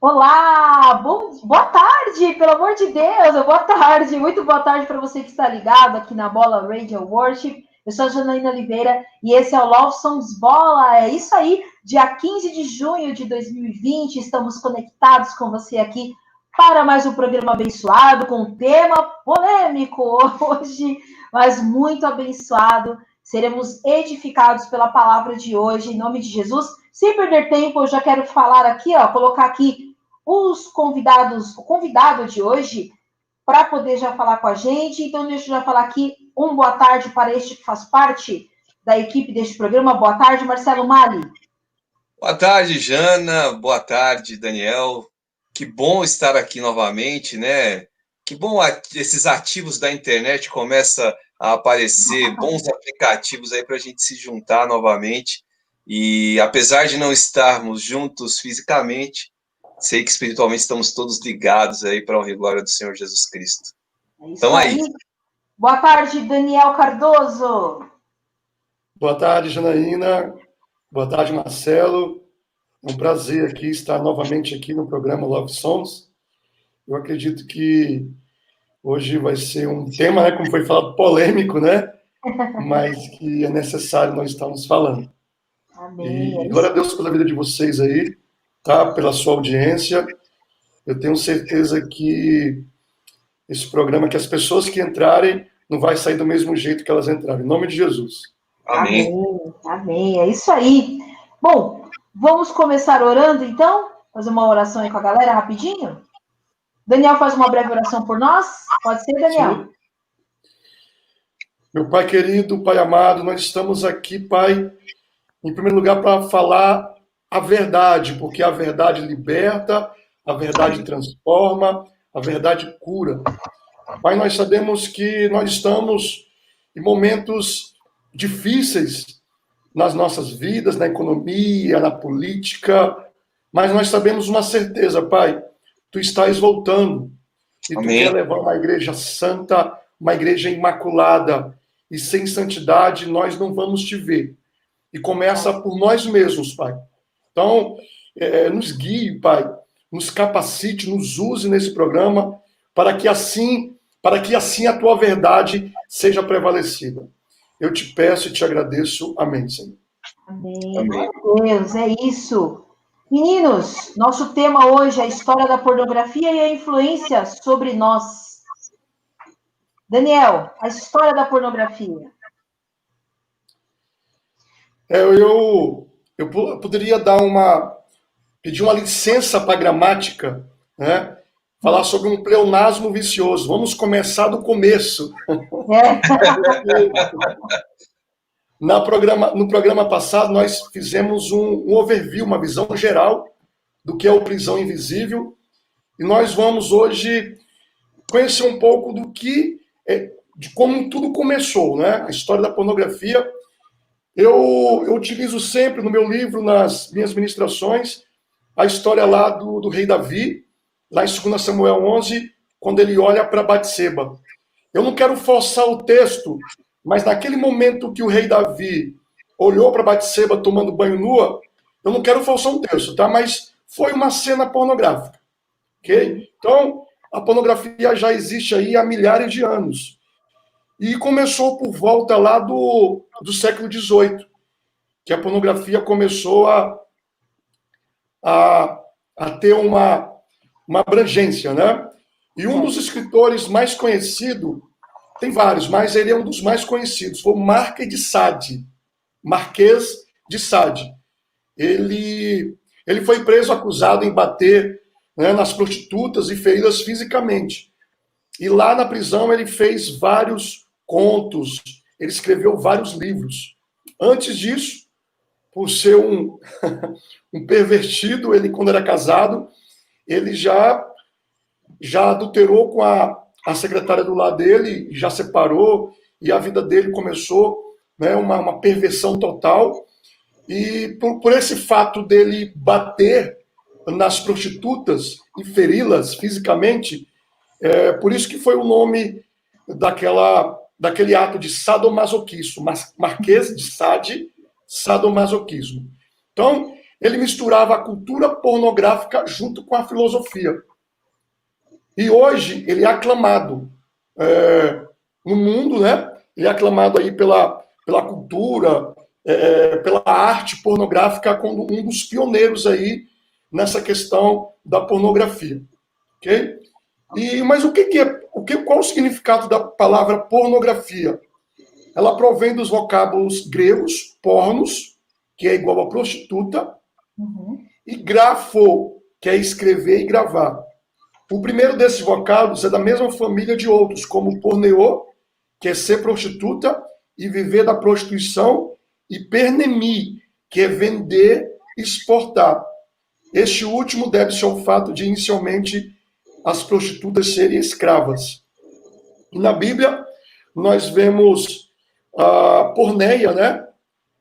Olá, boa tarde, pelo amor de Deus, boa tarde, muito boa tarde para você que está ligado aqui na Bola Radio Worship. Eu sou a Janaína Oliveira e esse é o Love Songs Bola. É isso aí, dia 15 de junho de 2020, estamos conectados com você aqui para mais um programa abençoado com um tema polêmico hoje, mas muito abençoado. Seremos edificados pela palavra de hoje, em nome de Jesus. Sem perder tempo, eu já quero falar aqui, colocar aqui os convidados, o convidado de hoje, para poder já falar com a gente. Então, deixa eu já falar aqui boa tarde para este que faz parte da equipe deste programa. Boa tarde, Marcelo Mali. Boa tarde, Jana. Boa tarde, Daniel. Que bom estar aqui novamente, né? Que bom esses ativos da internet começam a aparecer, bons aplicativos aí para a gente se juntar novamente. E apesar de não estarmos juntos fisicamente, sei que espiritualmente estamos todos ligados aí para a honra e glória do Senhor Jesus Cristo. Então aí. Boa tarde, Daniel Cardoso. Boa tarde, Janaína. Boa tarde, Marcelo. É um prazer aqui estar novamente aqui no programa Love Songs. Eu acredito que hoje vai ser um tema, né, como foi falado, polêmico, né? Mas que é necessário nós estarmos falando. Amém. E glória a Deus pela vida de vocês aí, tá? Pela sua audiência. Eu tenho certeza que esse programa, que as pessoas que entrarem, não vai sair do mesmo jeito que elas entraram. Em nome de Jesus. Amém. Amém. É isso aí. Bom, vamos começar orando, então? Fazer uma oração aí com a galera, rapidinho? Daniel faz uma breve oração por nós? Pode ser, Daniel? Sim. Meu Pai querido, Pai amado, nós estamos aqui, Pai, em primeiro lugar, para falar a verdade, porque a verdade liberta, a verdade transforma, a verdade cura. Pai, nós sabemos que nós estamos em momentos difíceis nas nossas vidas, na economia, na política, mas nós sabemos uma certeza, Pai, Tu estás voltando e Tu Amém. quer levar uma igreja santa, uma igreja imaculada, e sem santidade nós não vamos te ver. E começa por nós mesmos, Pai. Então, nos guie, Pai, nos capacite, nos use nesse programa, para que assim a Tua verdade seja prevalecida. Eu te peço e te agradeço. Amém, Senhor. Amém. Meu Deus, é isso. Meninos, nosso tema hoje é a história da pornografia e a influência sobre nós. Daniel, a história da pornografia. Eu poderia pedir uma licença para a gramática, né? Falar sobre um pleonasmo vicioso. Vamos começar do começo. No programa passado, nós fizemos um overview, uma visão geral do que é o Prisão Invisível. E nós vamos hoje conhecer um pouco de como tudo começou, né? A história da pornografia. Eu utilizo sempre no meu livro, nas minhas ministrações, a história lá do rei Davi, lá em 2 Samuel 11, quando ele olha para Batseba. Eu não quero forçar o texto, mas naquele momento que o rei Davi olhou para Batseba tomando banho nua, eu não quero forçar um texto, tá? Mas foi uma cena pornográfica, ok? Então, a pornografia já existe aí há milhares de anos. E começou por volta lá do século XVIII, que a pornografia começou a ter uma abrangência, né? E um dos escritores mais conhecidos, tem vários, mas ele é um dos mais conhecidos, foi o Marquês de Sade. Marquês de Sade. Ele foi preso, acusado em bater, né, nas prostitutas e feridas fisicamente. E lá na prisão ele fez vários contos, ele escreveu vários livros. Antes disso, por ser um pervertido, ele, quando era casado, ele já adulterou com a secretária do lado dele, já separou, e a vida dele começou, né, uma perversão total. E por esse fato dele bater nas prostitutas e feri-las fisicamente, por isso que foi o nome daquele ato de sadomasoquismo, Marquês de Sade, sadomasoquismo. Então, ele misturava a cultura pornográfica junto com a filosofia. E hoje ele é aclamado no mundo, né? Ele é aclamado aí pela cultura, pela arte pornográfica, como um dos pioneiros aí nessa questão da pornografia. Ok? Mas qual o significado da palavra pornografia? Ela provém dos vocábulos gregos, pornos, que é igual a prostituta, e grafo, que é escrever e gravar. O primeiro desses vocábulos é da mesma família de outros, como porneô, que é ser prostituta e viver da prostituição, e pernemi, que é vender e exportar. Este último deve-se ao fato de, inicialmente, as prostitutas serem escravas. E na Bíblia, nós vemos a porneia, né,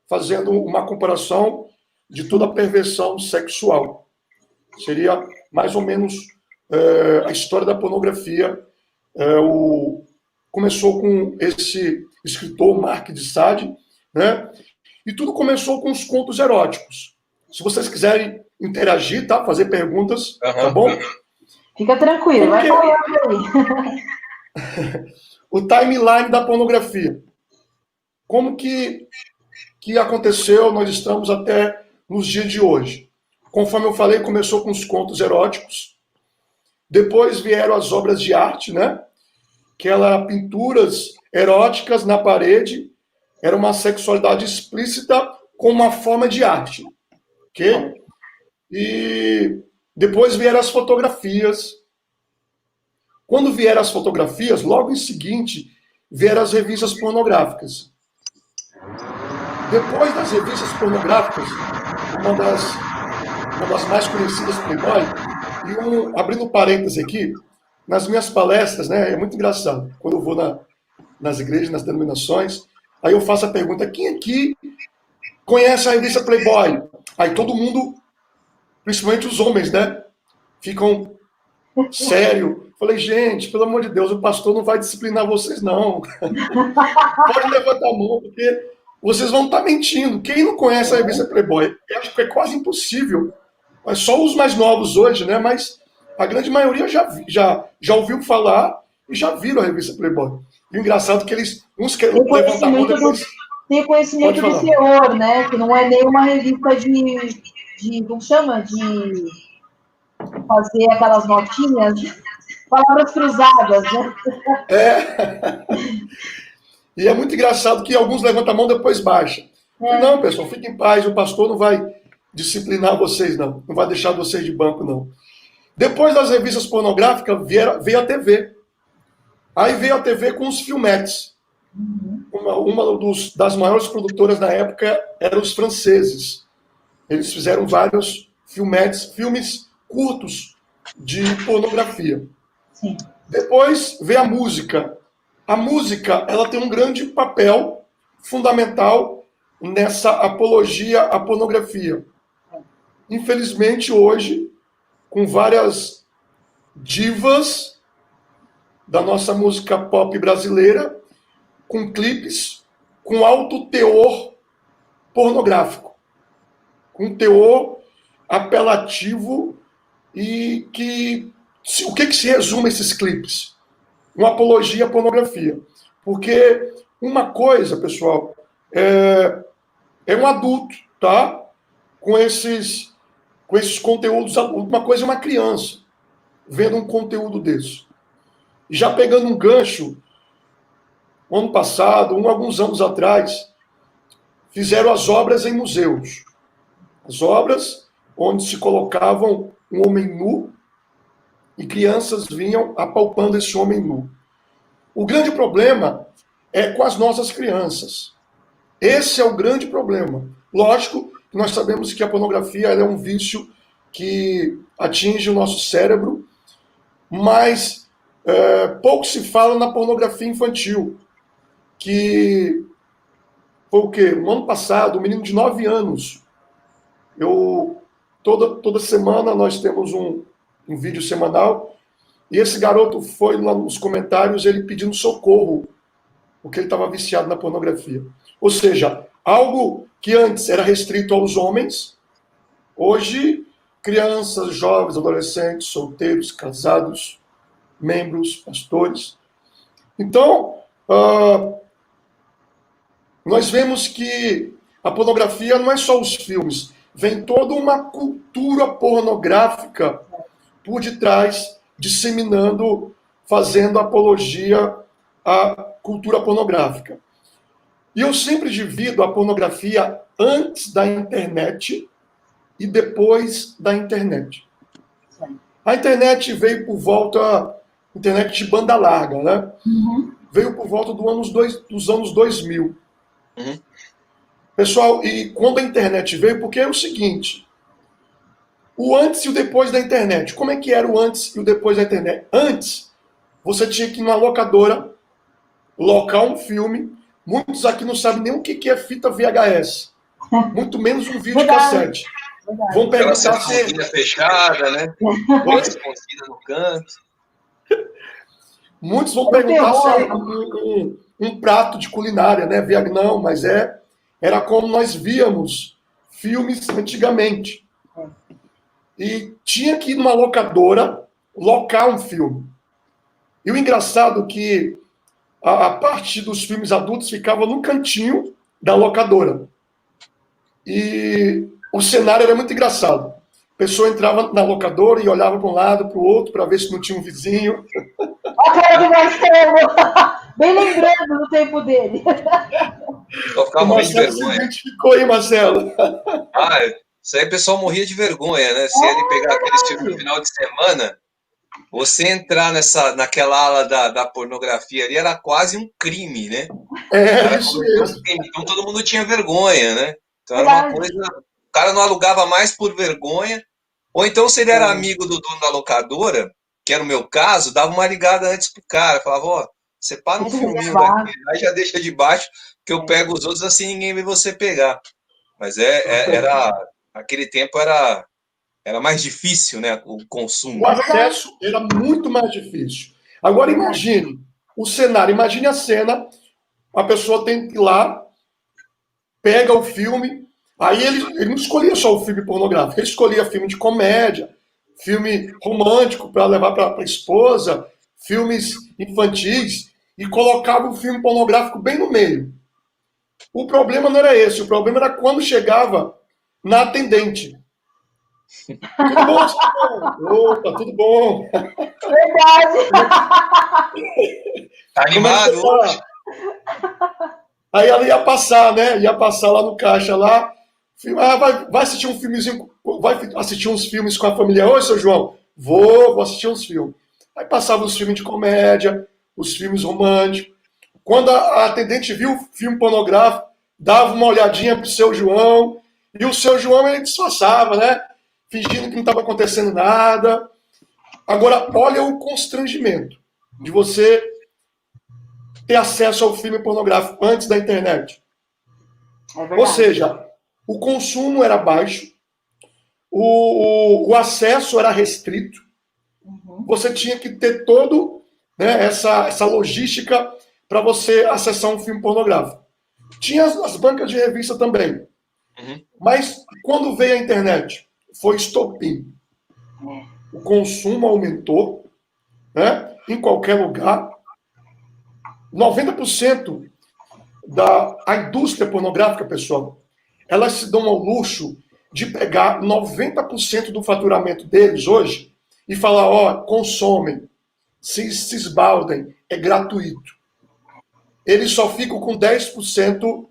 fazendo uma comparação de toda a perversão sexual. Seria mais ou menos a história da pornografia. Começou com esse escritor, Mark de Sade, né, e tudo começou com os contos eróticos. Se vocês quiserem interagir, tá? Fazer perguntas, tá bom? Fica tranquilo, vai falando aí. O timeline da pornografia. Como que aconteceu, nós estamos até nos dias de hoje. Conforme eu falei, começou com os contos eróticos, depois vieram as obras de arte, né? Que eram pinturas eróticas na parede, era uma sexualidade explícita com uma forma de arte. Ok? E depois vieram as fotografias. Quando vieram as fotografias, logo em seguinte, vieram as revistas pornográficas. Depois das revistas pornográficas, uma das mais conhecidas, Playboy, e abrindo parênteses aqui, nas minhas palestras, né, é muito engraçado, quando eu vou nas igrejas, nas denominações, aí eu faço a pergunta, quem aqui conhece a revista Playboy? Aí todo mundo, principalmente os homens, né, ficam sério. Falei, gente, pelo amor de Deus, o pastor não vai disciplinar vocês, não. Pode levantar a mão, porque vocês vão estar mentindo. Quem não conhece a revista Playboy? Eu acho que é quase impossível. Mas só os mais novos hoje, né? Mas a grande maioria já ouviu falar e já viram a revista Playboy. E o engraçado é que uns querem levantar a mão depois... Tem conhecimento do teor, né? Que não é nenhuma revista de como chama? De fazer aquelas notinhas, palavras cruzadas, né? E é muito engraçado que alguns levantam a mão e depois baixam. Não, pessoal, fiquem em paz, o pastor não vai disciplinar vocês, não. Não vai deixar vocês de banco, não. Depois das revistas pornográficas, veio a TV. Aí veio a TV com os filmetes. Uma das maiores produtoras na época eram os franceses. Eles fizeram vários filmes curtos de pornografia. Sim. Depois veio a música. A música, ela tem um grande papel fundamental nessa apologia à pornografia. Infelizmente, hoje, com várias divas da nossa música pop brasileira, com clipes com alto teor pornográfico, com teor apelativo e o que se resume esses clipes? Uma apologia à pornografia. Porque uma coisa, pessoal, é um adulto, tá? Com esses conteúdos adultos. Uma coisa é uma criança vendo um conteúdo desse. Já pegando um gancho, ano passado, alguns anos atrás, fizeram as obras em museus. As obras onde se colocavam um homem nu e crianças vinham apalpando esse homem nu. O grande problema é com as nossas crianças. Esse é o grande problema. Lógico que nós sabemos que a pornografia é um vício que atinge o nosso cérebro, mas pouco se fala na pornografia infantil, que foi o quê? No ano passado, um menino de 9 anos, toda semana nós temos um vídeo semanal, e esse garoto foi lá nos comentários, ele pedindo socorro, porque ele estava viciado na pornografia. Ou seja, algo que antes era restrito aos homens, Hoje, crianças, jovens, adolescentes, solteiros, casados, membros, pastores. Então, nós vemos que a pornografia não é só os filmes, vem toda uma cultura pornográfica por detrás, disseminando, fazendo apologia à cultura pornográfica. E eu sempre divido a pornografia antes da internet e depois da internet. A internet veio por volta, internet de banda larga, né? Veio por volta dos anos 2000. Pessoal, e quando a internet veio, porque é o seguinte, o antes e o depois da internet. Como é que era o antes e o depois da internet? Antes, você tinha que ir numa locadora, locar um filme. Muitos aqui não sabem nem o que é fita VHS. Muito menos um videocassete. Vão perguntar se... fechada, né? Escondida no canto. Muitos vão perguntar se é um prato de culinária, né? Não, mas era como nós víamos filmes antigamente. E tinha que ir numa locadora locar um filme. E o engraçado é que a parte dos filmes adultos ficava no cantinho da locadora. E o cenário era muito engraçado. A pessoa entrava na locadora e olhava para um lado, para o outro, para ver se não tinha um vizinho. A cara do Marcelo! Bem lembrando do tempo dele. Eu ficava morrendo de vergonha. Se identificou aí, Marcelo. Isso aí o pessoal morria de vergonha, né? Se ele pegar aquele filme no final de semana, você entrar naquela ala da pornografia ali era quase um crime, né? Isso mesmo. Então todo mundo tinha vergonha, né? Então era uma coisa... O cara não alugava mais por vergonha, ou então se ele era amigo do dono da locadora, que era o meu caso, dava uma ligada antes pro cara, falava, separa um filminho daqui, aí já deixa de baixo, que eu pego os outros assim ninguém vê você pegar. Mas aquele tempo era mais difícil, né, o consumo. O acesso era muito mais difícil. Agora imagine o cenário, imagine a cena, a pessoa tem que ir lá, pega o filme, aí ele não escolhia só o filme pornográfico, ele escolhia filme de comédia, filme romântico para levar para a esposa, filmes infantis, e colocava o filme pornográfico bem no meio. O problema não era esse, o problema era quando chegava na atendente. Tudo bom, senhor? Opa, tudo bom. Verdade. Tá animado hoje? Aí ela ia passar, né? Ia passar lá no caixa lá. Vai assistir um filmezinho, vai assistir uns filmes com a família hoje, seu João? Vou assistir uns filmes. Aí passava os filmes de comédia, os filmes românticos. Quando a atendente viu o filme pornográfico, dava uma olhadinha pro seu João, e o seu João ele disfarçava, né? Fingindo que não estava acontecendo nada. Agora, olha o constrangimento de você ter acesso ao filme pornográfico antes da internet. Ou seja, o consumo era baixo, o acesso era restrito, você tinha que ter todo, né, essa logística para você acessar um filme pornográfico. Tinha as bancas de revista também. Mas quando veio a internet, foi estopim. O consumo aumentou, né, em qualquer lugar. 90% da indústria pornográfica, pessoal, elas se dão ao luxo de pegar 90% do faturamento deles hoje e falar, consomem, se esbaldem, é gratuito. Eles só ficam com 10%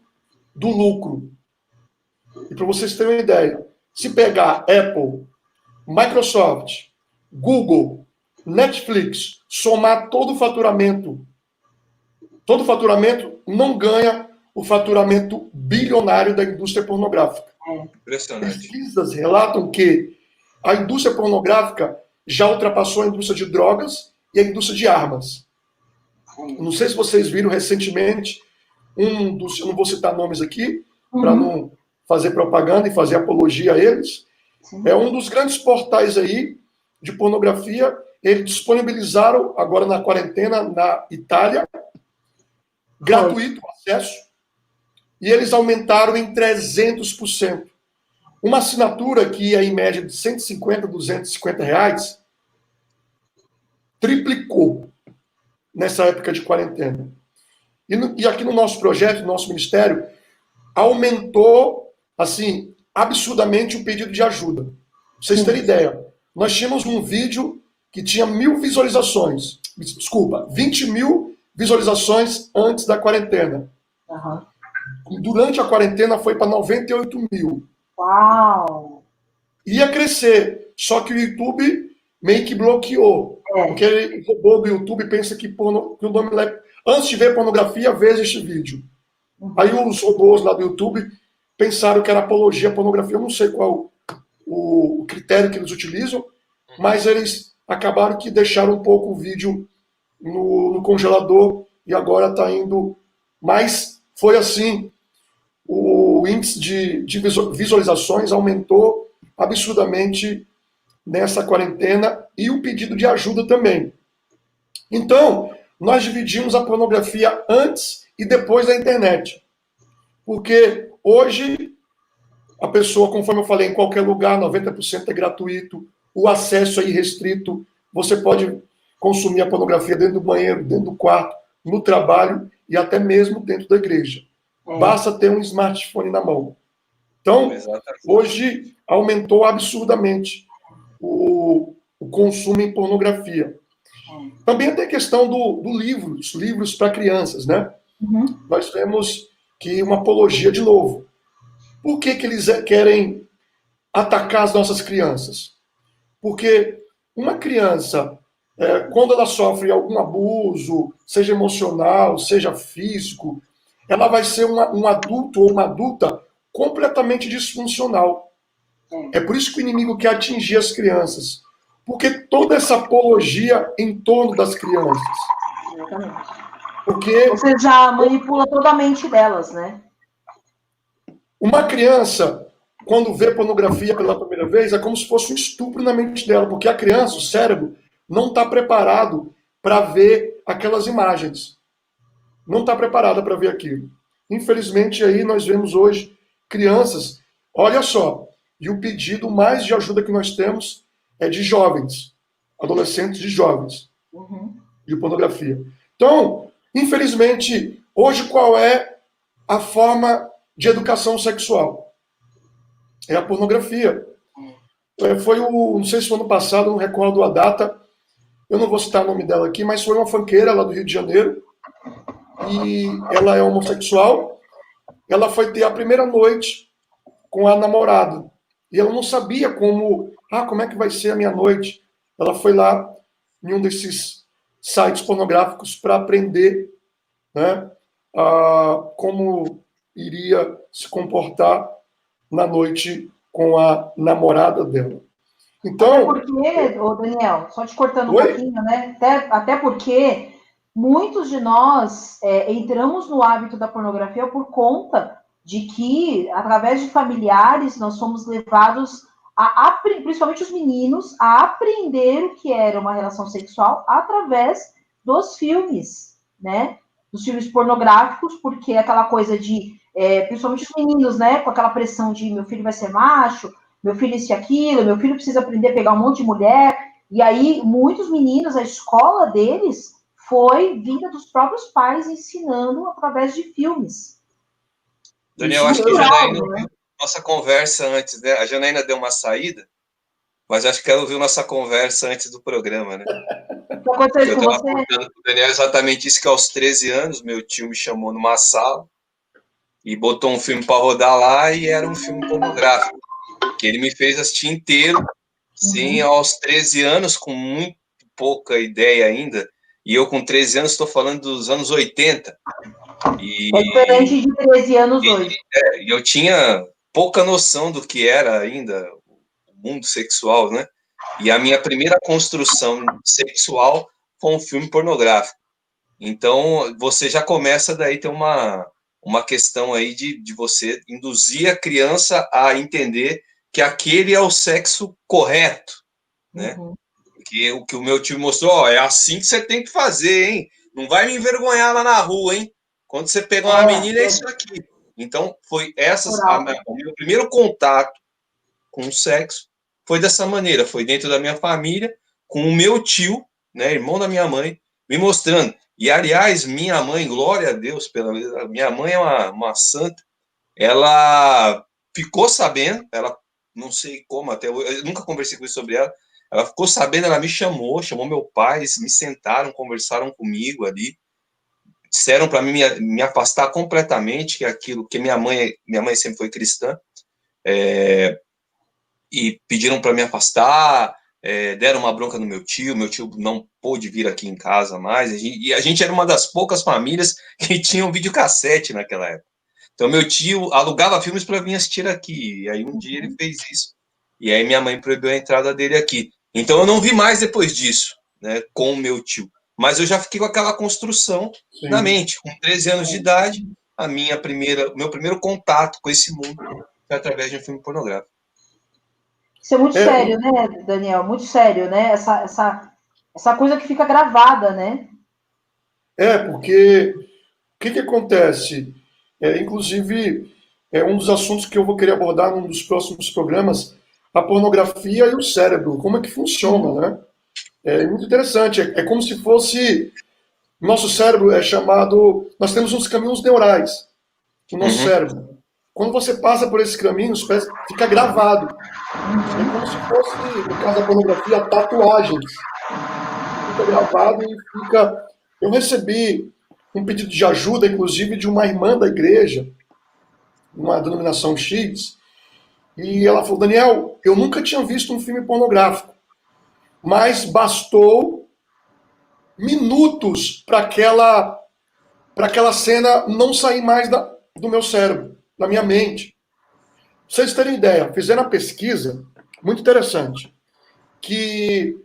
do lucro. E para vocês terem uma ideia, se pegar Apple, Microsoft, Google, Netflix, somar todo o faturamento não ganha o faturamento bilionário da indústria pornográfica. Impressionante. Pesquisas relatam que a indústria pornográfica já ultrapassou a indústria de drogas e a indústria de armas. Não sei se vocês viram recentemente, eu não vou citar nomes aqui, para não fazer propaganda e fazer apologia a eles, é um dos grandes portais aí de pornografia. Eles disponibilizaram, agora na quarentena, na Itália, gratuito o acesso, e eles aumentaram em 300% Uma assinatura que ia em média de 150, 250 reais, triplicou nessa época de quarentena. E aqui no nosso projeto, no nosso ministério, aumentou, assim, absurdamente o pedido de ajuda. Pra vocês terem ideia, nós tínhamos um vídeo que tinha 1.000 visualizações. Desculpa, 20.000 visualizações antes da quarentena. Uhum. Durante a quarentena foi para 98.000. Uau! Ia crescer, só que o YouTube meio que bloqueou. Porque o robô do YouTube pensa que o nome antes de ver pornografia, veja este vídeo. Aí os robôs lá do YouTube pensaram que era apologia à pornografia. Eu não sei qual o critério que eles utilizam, mas eles acabaram que deixaram um pouco o vídeo no congelador e agora está indo. Mas foi assim, o índice de visualizações aumentou absurdamente nessa quarentena e o pedido de ajuda também. Então, nós dividimos a pornografia antes e depois da internet. Porque hoje, a pessoa, conforme eu falei, em qualquer lugar, 90% é gratuito, o acesso é irrestrito, você pode consumir a pornografia dentro do banheiro, dentro do quarto, no trabalho e até mesmo dentro da igreja. Basta ter um smartphone na mão. Então, hoje aumentou absurdamente o consumo em pornografia. Também tem a questão do livro, dos livros para crianças, né? Uhum. Nós vemos que uma apologia de novo. Por que eles querem atacar as nossas crianças? Porque uma criança, quando ela sofre algum abuso, seja emocional, seja físico, ela vai ser um adulto ou uma adulta completamente disfuncional. É por isso que o inimigo quer atingir as crianças. Porque toda essa apologia em torno das crianças. Exatamente. Porque você já manipula toda a mente delas, né? Uma criança, quando vê pornografia pela primeira vez, é como se fosse um estupro na mente dela, porque a criança, o cérebro, não está preparado para ver aquelas imagens. Não está preparada para ver aquilo. Infelizmente, aí nós vemos hoje crianças, olha só, e o pedido mais de ajuda que nós temos é de jovens, adolescentes de jovens, de pornografia. Então, infelizmente, hoje qual é a forma de educação sexual? É a pornografia. Não sei se foi ano passado, não recordo a data, eu não vou citar o nome dela aqui, mas foi uma funkeira lá do Rio de Janeiro, e ela é homossexual. Ela foi ter a primeira noite com a namorada, e ela não sabia como é que vai ser a minha noite. Ela foi lá em um desses sites pornográficos para aprender, né, como iria se comportar na noite com a namorada dela. Então, até porque, Daniel, só te cortando um pouquinho, né? Até porque muitos de nós entramos no hábito da pornografia por conta de que, através de familiares, nós somos levados principalmente os meninos, a aprender o que era uma relação sexual através dos filmes, né? Dos filmes pornográficos, porque aquela coisa de, principalmente os meninos, né? Com aquela pressão de meu filho vai ser macho, meu filho isso e aquilo, meu filho precisa aprender a pegar um monte de mulher. E aí, muitos meninos, a escola deles foi vinda dos próprios pais ensinando através de filmes. Daniel, acho que a Janaína ouviu nossa conversa antes, né? A Janaína deu uma saída, mas acho que ela ouviu nossa conversa antes do programa, né? O que aconteceu com você? O Daniel exatamente isso, que aos 13 anos, meu tio me chamou numa sala e botou um filme para rodar lá, e era um filme pornográfico, que ele me fez assistir inteiro, sim, aos 13 anos, com muito pouca ideia ainda. E eu, com 13 anos, estou falando dos anos 80. É diferente de 13 anos hoje. E eu tinha pouca noção do que era ainda o mundo sexual, né? E a minha primeira construção sexual foi um filme pornográfico. Então, você já começa daí ter uma questão aí de você induzir a criança a entender que aquele é o sexo correto, né? Porque o que o meu tio mostrou, é assim que você tem que fazer, hein? Não vai me envergonhar lá na rua, hein? Quando você pegar uma menina, é isso aqui. Então, foi o meu primeiro contato com o sexo. Foi dessa maneira, foi dentro da minha família, com o meu tio, né, irmão da minha mãe, me mostrando. E, aliás, minha mãe, glória a Deus, minha mãe é uma santa, ela ficou sabendo, ela não sei como, até eu nunca conversei com isso sobre ela ficou sabendo, ela me chamou meu pai, eles me sentaram, conversaram comigo ali, disseram para mim me afastar completamente, que aquilo, que minha mãe sempre foi cristã, e pediram para me afastar, deram uma bronca no meu tio não pôde vir aqui em casa mais, e a gente era uma das poucas famílias que tinham videocassete naquela época. Então, meu tio alugava filmes para vir assistir aqui, e aí um dia ele fez isso, e aí minha mãe proibiu a entrada dele aqui. Então, eu não vi mais depois disso, né, com o meu tio. Mas eu já fiquei com aquela construção na mente. Com 13 anos de idade, o meu primeiro contato com esse mundo foi através de um filme pornográfico. Isso é muito sério, né, Daniel? Muito sério, né? Essa coisa que fica gravada, né? Porque o que acontece? Inclusive, um dos assuntos que eu vou querer abordar num dos próximos programas, a pornografia e o cérebro, como é que funciona, né? É muito interessante, é como se fosse, nosso cérebro é chamado, nós temos uns caminhos neurais no nosso cérebro. Quando você passa por esses caminhos, fica gravado. É como se fosse, no caso da pornografia, tatuagens. Fica gravado e fica... Eu recebi um pedido de ajuda, inclusive, de uma irmã da igreja, uma denominação X, e ela falou, Daniel, eu nunca tinha visto um filme pornográfico, mas bastou minutos para aquela cena não sair mais do meu cérebro, da minha mente. Pra vocês terem ideia, fizeram uma pesquisa muito interessante, que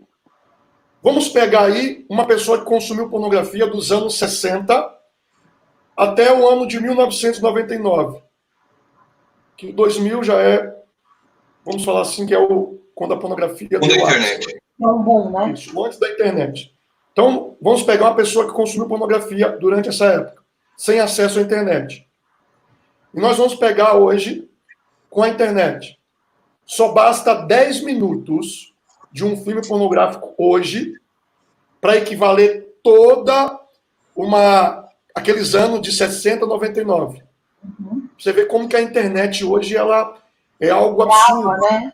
vamos pegar aí uma pessoa que consumiu pornografia dos anos 60 até o ano de 1999, que 2000 já vamos falar assim, que quando a pornografia deu internet. É um bom, né? Isso, antes da internet. Então, vamos pegar uma pessoa que consumiu pornografia durante essa época, sem acesso à internet. E nós vamos pegar hoje com a internet. Só basta 10 minutos de um filme pornográfico hoje para equivaler toda aqueles anos de 60 a 99. Você vê como que a internet hoje ela é algo absurdo. Né?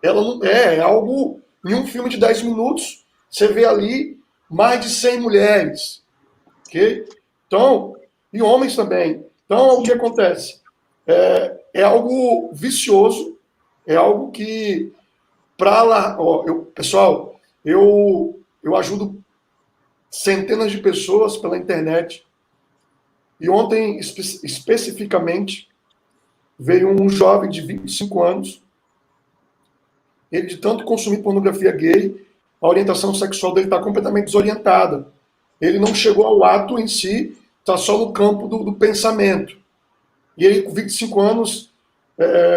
Ela não é algo... Em um filme de 10 minutos, você vê ali mais de 100 mulheres. Ok? Então, e homens também. Então, o que acontece? É algo vicioso, é algo que, pessoal, eu ajudo centenas de pessoas pela internet. E ontem, especificamente, veio um jovem de 25 anos. Ele, de tanto consumir pornografia gay, a orientação sexual dele está completamente desorientada. Ele não chegou ao ato em si, está só no campo do pensamento. E ele, com 25 anos,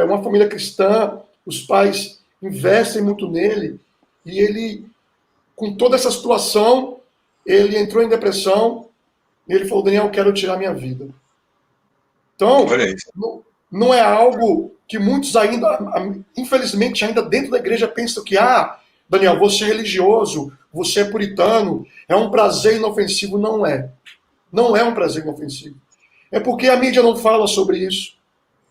uma família cristã, os pais investem muito nele, e ele, com toda essa situação, ele entrou em depressão, e ele falou, Daniel, eu quero tirar minha vida. Então, não é algo que muitos ainda, infelizmente, ainda dentro da igreja pensam que, Daniel, você é religioso, você é puritano, é um prazer inofensivo. Não é. Não é um prazer inofensivo. É porque a mídia não fala sobre isso.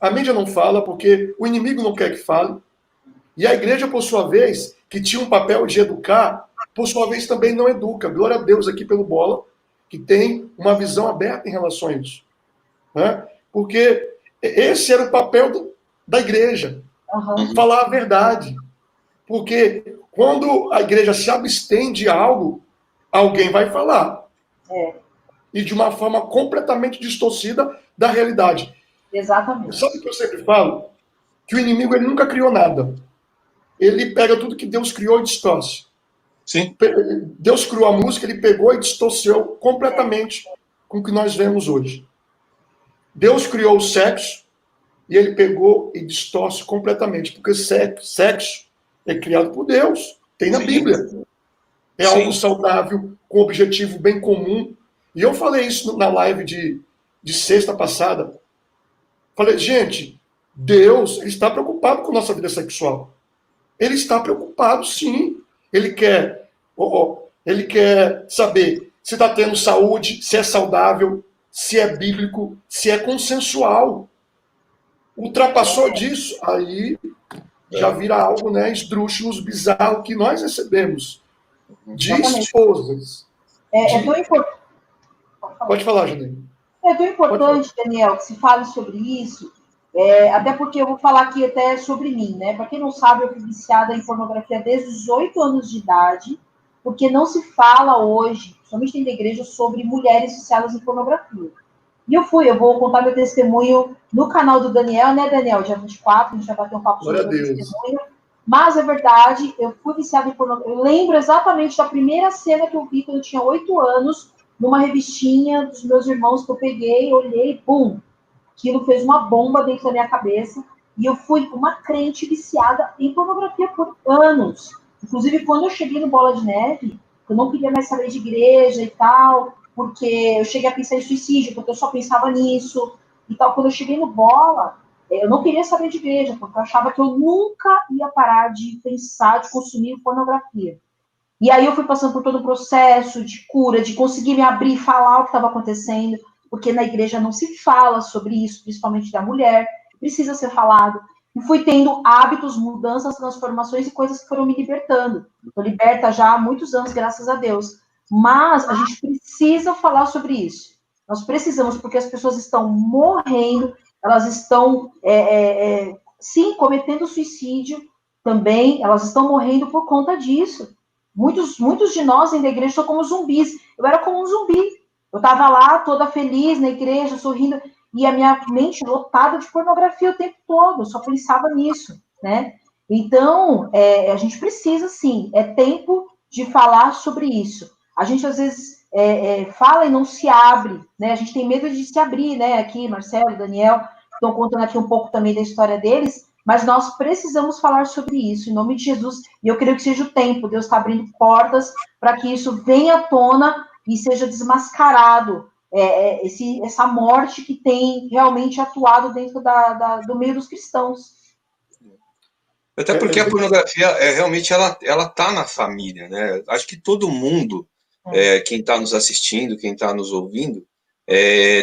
A mídia não fala porque o inimigo não quer que fale. E a igreja, por sua vez, que tinha um papel de educar, por sua vez também não educa. Glória a Deus aqui pelo Bola, que tem uma visão aberta em relação a isso. Né? Porque esse era o papel da igreja. Falar a verdade. Porque quando a igreja se abstém de algo, alguém vai falar. E de uma forma completamente distorcida da realidade. Exatamente. Sabe o que eu sempre falo? Que o inimigo ele nunca criou nada. Ele pega tudo que Deus criou e distorce. Sim. Deus criou a música, ele pegou e distorceu completamente com o que nós vemos hoje. Deus criou o sexo e ele pegou e distorce completamente. Porque sexo é criado por Deus. Tem na Bíblia. É algo saudável, com objetivo bem comum. E eu falei isso na live de sexta passada. Falei, gente, Deus está preocupado com nossa vida sexual. Ele está preocupado, sim. Ele quer saber se está tendo saúde, se é saudável, se é bíblico, se é consensual. Ultrapassou disso, aí já vira algo, né, esdrúxulo, bizarro, que nós recebemos de esposas. É tão importante. Pode falar, Janine. É tão importante, Daniel, que se fale sobre isso, até porque eu vou falar aqui até sobre mim, né? Para quem não sabe, eu fui viciada em pornografia desde os 8 anos de idade, porque não se fala hoje, somente dentro da igreja, sobre mulheres viciadas em pornografia. E eu vou contar meu testemunho no canal do Daniel, né, Daniel? Dia 24, a gente vai bater um papo sobre o meu testemunho. Mas é verdade, eu fui viciada em pornografia. Eu lembro exatamente da primeira cena que eu vi quando eu tinha 8 anos, numa revistinha dos meus irmãos que eu peguei, olhei, pum! Aquilo fez uma bomba dentro da minha cabeça. E eu fui uma crente viciada em pornografia por anos. Inclusive, quando eu cheguei no Bola de Neve, eu não queria mais saber de igreja e tal, porque eu cheguei a pensar em suicídio, porque eu só pensava nisso e tal. Quando eu cheguei no Bola, eu não queria saber de igreja, porque eu achava que eu nunca ia parar de pensar, de consumir pornografia. E aí eu fui passando por todo o processo de cura, de conseguir me abrir e falar o que estava acontecendo, porque na igreja não se fala sobre isso, principalmente da mulher, precisa ser falado. E fui tendo hábitos, mudanças, transformações e coisas que foram me libertando. Estou liberta já há muitos anos, graças a Deus. Mas a gente precisa falar sobre isso. Nós precisamos, porque as pessoas estão morrendo, elas estão, sim, cometendo suicídio também, elas estão morrendo por conta disso. Muitos de nós da igreja são como zumbis. Eu era como um zumbi. Eu estava lá toda feliz na igreja, sorrindo, e a minha mente lotada de pornografia o tempo todo. Eu só pensava nisso, né? Então, a gente precisa, sim, é tempo de falar sobre isso. A gente, às vezes, fala e não se abre, né? A gente tem medo de se abrir, né? Aqui, Marcelo, Daniel, estão contando aqui um pouco também da história deles, mas nós precisamos falar sobre isso, em nome de Jesus. E eu creio que seja o tempo. Deus está abrindo portas para que isso venha à tona e seja desmascarado. Essa morte que tem realmente atuado dentro do meio dos cristãos. Até porque a pornografia, realmente, ela tá na família, né? Acho que todo mundo, quem está nos assistindo, quem está nos ouvindo,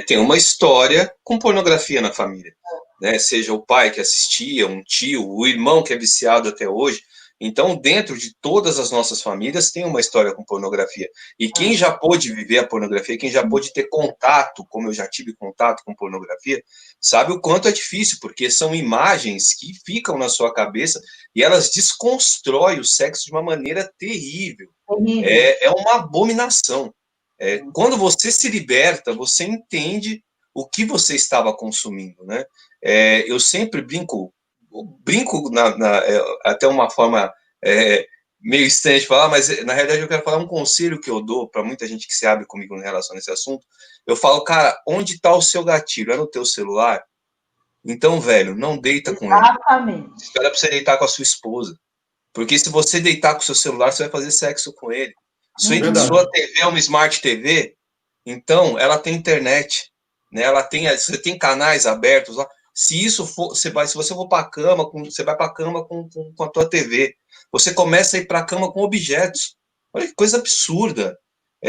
tem uma história com pornografia na família. Né? Seja o pai que assistia, um tio, o irmão que é viciado até hoje. Então, dentro de todas as nossas famílias, tem uma história com pornografia. E quem já pôde viver a pornografia, quem já pôde ter contato, como eu já tive contato com pornografia, sabe o quanto é difícil, porque são imagens que ficam na sua cabeça e elas desconstroem o sexo de uma maneira terrível. É uma abominação. Quando você se liberta, você entende o que você estava consumindo, né? Eu sempre brinco até uma forma meio estranha de falar, mas na realidade eu quero falar um conselho que eu dou para muita gente que se abre comigo em relação a esse assunto. Eu falo, cara, onde está o seu gatilho? É no teu celular? Então, velho, não deita com ele. Exatamente. Espera para você deitar com a sua esposa. Porque se você deitar com o seu celular, você vai fazer sexo com ele. Sua TV é uma Smart TV, então ela tem internet, né? Você tem canais abertos lá. Se isso for, se você for para a cama, você vai para a cama com a tua TV. Você começa a ir para a cama com objetos. Olha que coisa absurda.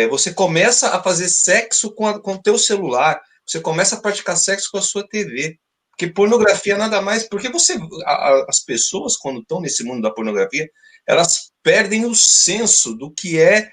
Você começa a fazer sexo com o teu celular. Você começa a praticar sexo com a sua TV. Porque pornografia nada mais... Porque as pessoas, quando estão nesse mundo da pornografia, elas perdem o senso do que é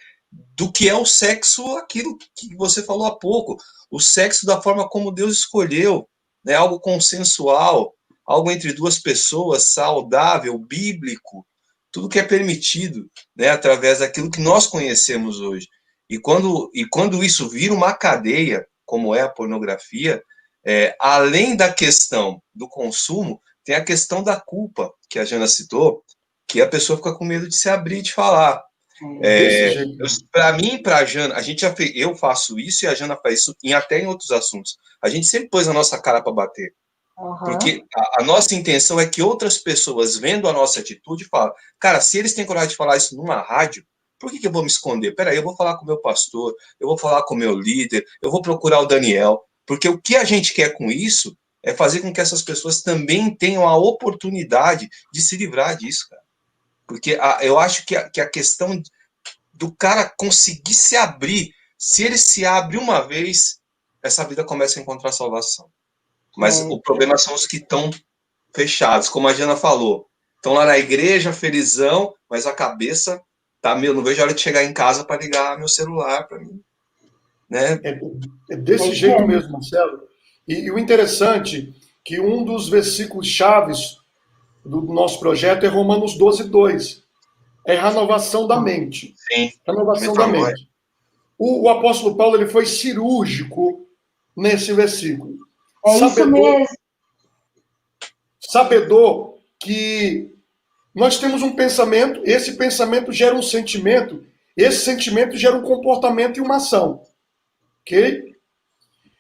o sexo, aquilo que você falou há pouco. O sexo da forma como Deus escolheu, né? Algo consensual, algo entre duas pessoas, saudável, bíblico, tudo que é permitido, né? Através daquilo que nós conhecemos hoje. E quando isso vira uma cadeia, como é a pornografia, além da questão do consumo, tem a questão da culpa, que a Jana citou, que a pessoa fica com medo de se abrir e de falar. Para mim e para a Jana, eu faço isso e a Jana faz isso até em outros assuntos. A gente sempre pôs a nossa cara para bater. Porque a nossa intenção é que outras pessoas, vendo a nossa atitude, falam, cara, se eles têm coragem de falar isso numa rádio, por que eu vou me esconder? Peraí, eu vou falar com o meu pastor, eu vou falar com o meu líder, eu vou procurar o Daniel. Porque o que a gente quer com isso é fazer com que essas pessoas também tenham a oportunidade de se livrar disso, cara. Porque eu acho que a questão do cara conseguir se abrir, se ele se abre uma vez, essa vida começa a encontrar salvação. Mas o problema são os que estão fechados, como a Jana falou. Estão lá na igreja, felizão, mas a cabeça tá, não vejo a hora de chegar em casa para ligar meu celular para mim. Né? É desse jeito mesmo, Marcelo. E o interessante é que um dos versículos chaves do nosso projeto é Romanos 12:2. É renovação da mente. Sim. Renovação da mente. O apóstolo Paulo ele foi cirúrgico nesse versículo. Isso mesmo. Sabedor que nós temos um pensamento, esse pensamento gera um sentimento, esse sentimento gera um comportamento e uma ação. Ok?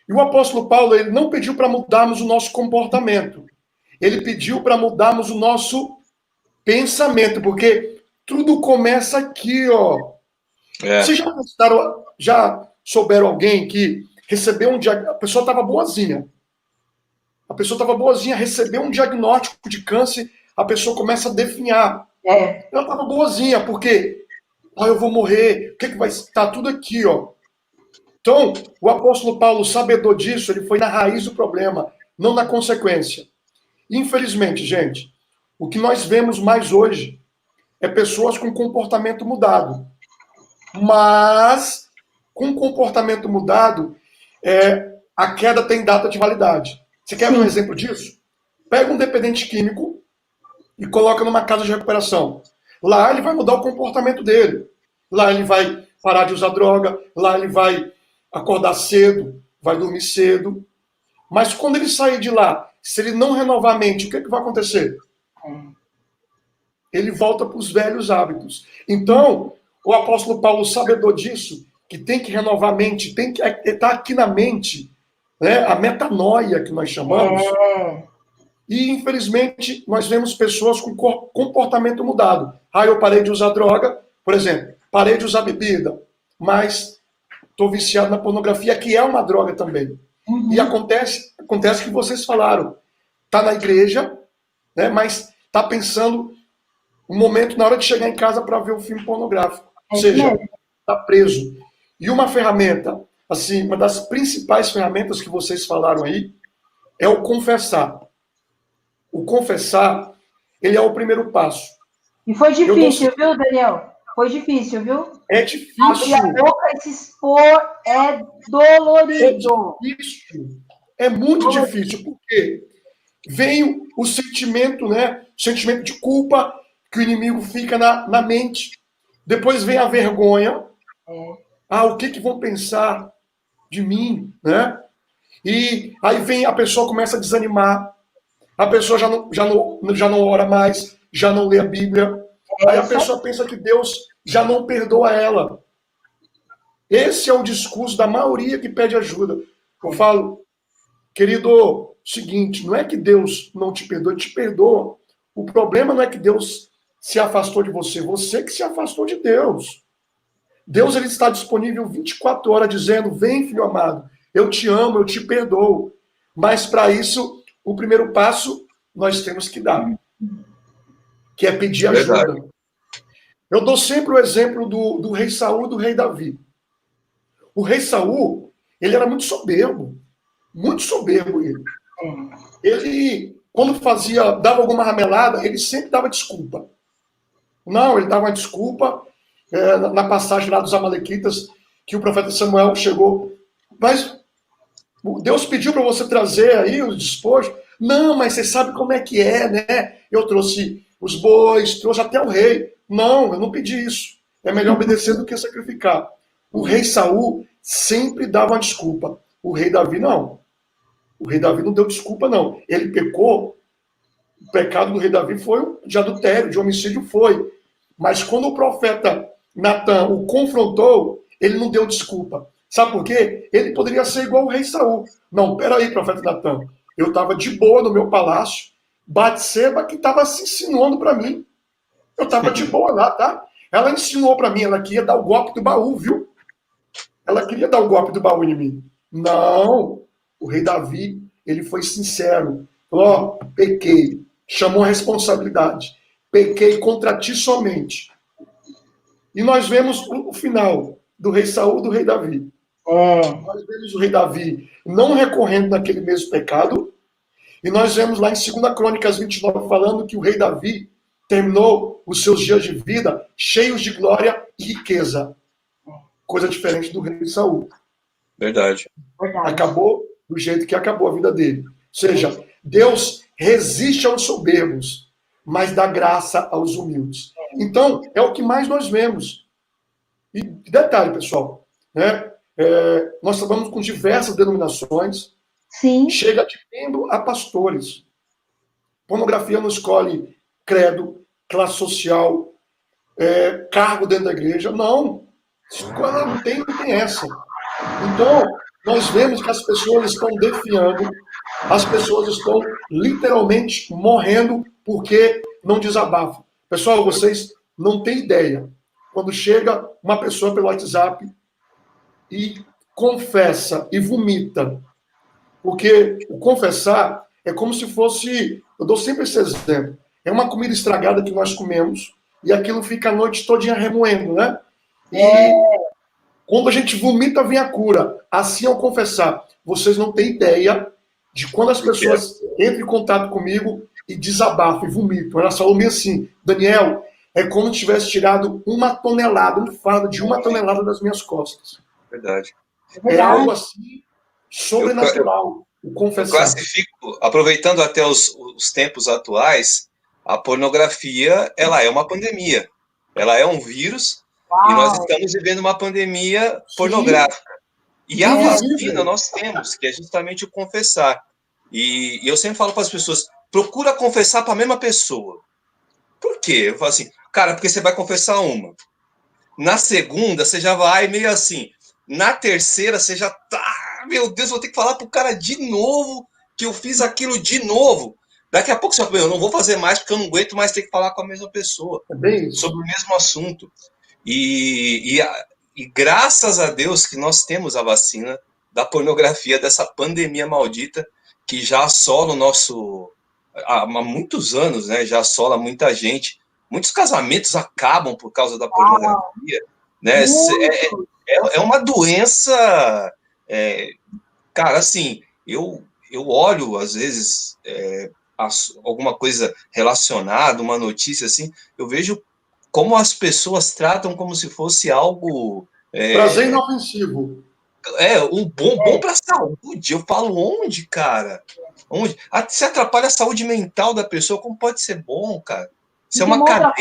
E o apóstolo Paulo ele não pediu para mudarmos o nosso comportamento. Ele pediu para mudarmos o nosso pensamento, porque tudo começa aqui, ó. Vocês já souberam alguém que recebeu um diagnóstico, a pessoa estava boazinha. A pessoa estava boazinha, recebeu um diagnóstico de câncer, a pessoa começa a definhar. Ela estava boazinha, porque eu vou morrer, o que vai estar tudo aqui, ó. Então, o apóstolo Paulo, sabedor disso, ele foi na raiz do problema, não na consequência. Infelizmente, gente, o que nós vemos mais hoje é pessoas com comportamento mudado. Mas, com comportamento mudado, a queda tem data de validade. Você quer ver um exemplo disso? Pega um dependente químico e coloca numa casa de recuperação. Lá ele vai mudar o comportamento dele. Lá ele vai parar de usar droga, lá ele vai acordar cedo, vai dormir cedo. Mas quando ele sair de lá, se ele não renovar a mente, o que vai acontecer? Ele volta para os velhos hábitos. Então, o apóstolo Paulo, sabedor disso, que tem que renovar a mente, tem que estar aqui na mente, né, a metanoia que nós chamamos. E, infelizmente, nós vemos pessoas com comportamento mudado. Eu parei de usar droga, por exemplo, parei de usar bebida, mas estou viciado na pornografia, que é uma droga também. E acontece que vocês falaram, está na igreja, né, mas está pensando um momento na hora de chegar em casa para ver um filme pornográfico. Ou seja, está preso. E uma ferramenta, assim, uma das principais ferramentas que vocês falaram aí, é o confessar. O confessar, ele é o primeiro passo. E foi difícil, viu, Daniel? Foi difícil, viu? É difícil. Abrir a boca e se expor é dolorido. É difícil. É muito difícil, porque vem o sentimento, né? O sentimento de culpa que o inimigo fica na mente. Depois vem a vergonha. O que vão pensar de mim, né? E aí vem a pessoa começa a desanimar. A pessoa já não ora mais, já não lê a Bíblia. Aí a pessoa pensa que Deus já não perdoa ela. Esse é o discurso da maioria que pede ajuda. Eu falo, querido, seguinte, não é que Deus não te perdoa, ele te perdoa. O problema não é que Deus se afastou de você, você que se afastou de Deus. Deus ele está disponível 24 horas dizendo, vem, filho amado, eu te amo, eu te perdoo. Mas para isso, o primeiro passo nós temos que dar, que é pedir ajuda. Eu dou sempre o exemplo do rei Saul e do rei Davi. O rei Saul, ele era muito soberbo ele. Ele, quando dava alguma ramelada, ele sempre dava desculpa. Não, ele dava uma desculpa na passagem lá dos Amalequitas, que o profeta Samuel chegou. Mas Deus pediu para você trazer aí os despojos. Não, mas você sabe como é que é, né? Eu trouxe os bois, trouxe até o rei. Não, eu não pedi isso. É melhor obedecer do que sacrificar. O rei Saul sempre dava uma desculpa. O rei Davi não. O rei Davi não deu desculpa, não. Ele pecou. O pecado do rei Davi foi de adultério, de homicídio foi. Mas quando o profeta Natan o confrontou, ele não deu desculpa. Sabe por quê? Ele poderia ser igual o rei Saul. Não, peraí, profeta Natan. Eu estava de boa no meu palácio. Batseba que estava se insinuando para mim. Eu estava de boa lá, tá? Ela insinuou para mim, ela queria dar o golpe do baú, viu? Ela queria dar o golpe do baú em mim. Não, o rei Davi, ele foi sincero. Falou, ó, pequei, chamou a responsabilidade. Pequei contra ti somente. E nós vemos o final do rei Saul e do rei Davi. Nós vemos o rei Davi não recorrendo naquele mesmo pecado, e nós vemos lá em 2 Crônicas 29 falando que o rei Davi terminou os seus dias de vida cheios de glória e riqueza. Coisa diferente do rei Saul. Verdade. Acabou do jeito que acabou a vida dele. Ou seja, Deus resiste aos soberbos, mas dá graça aos humildes. Então, é o que mais nós vemos. E detalhe, pessoal, né? Nós trabalhamos com diversas denominações. Sim. Chega de membro a pastores. Pornografia não escolhe credo, classe social, cargo dentro da igreja. Não. Escola não tem essa. Então, nós vemos que as pessoas estão defiando, as pessoas estão literalmente morrendo porque não desabafam. Pessoal, vocês não têm ideia. Quando chega uma pessoa pelo WhatsApp e confessa e vomita, porque o confessar é como se fosse, eu dou sempre esse exemplo, é uma comida estragada que nós comemos e aquilo fica a noite todinha remoendo, né? E quando a gente vomita, vem a cura. Assim ao confessar. Vocês não têm ideia de quando as pessoas entram em contato comigo e desabafam e vomitam. Elas falam meio assim, Daniel, é como se tivesse tirado uma tonelada, um fardo de 1 tonelada das minhas costas. Verdade. É algo assim sobrenatural. O confessar. Eu classifico, aproveitando até os tempos atuais, a pornografia, ela é uma pandemia. Ela é um vírus. Uau. E nós estamos vivendo uma pandemia pornográfica. E a vacina nós temos, que é justamente o confessar. E eu sempre falo para as pessoas, procura confessar para a mesma pessoa. Por quê? Eu falo assim, cara, porque você vai confessar uma. Na segunda, você já vai meio assim. Na terceira, você já tá... Meu Deus, vou ter que falar pro cara de novo que eu fiz aquilo de novo. Daqui a pouco você vai falar, eu não vou fazer mais porque eu não aguento mais ter que falar com a mesma pessoa. Sobre o mesmo assunto. E graças a Deus que nós temos a vacina da pornografia, dessa pandemia maldita que já assola o nosso... Há muitos anos, né? Já assola muita gente. Muitos casamentos acabam por causa da pornografia. Né? É uma doença... cara, assim, eu olho, às vezes, alguma coisa relacionada, uma notícia assim, eu vejo como as pessoas tratam como se fosse algo... prazer inofensivo. Um bom para a saúde. Eu falo, onde, cara? Onde? Se atrapalha a saúde mental da pessoa, como pode ser bom, cara? Isso é uma cadeia.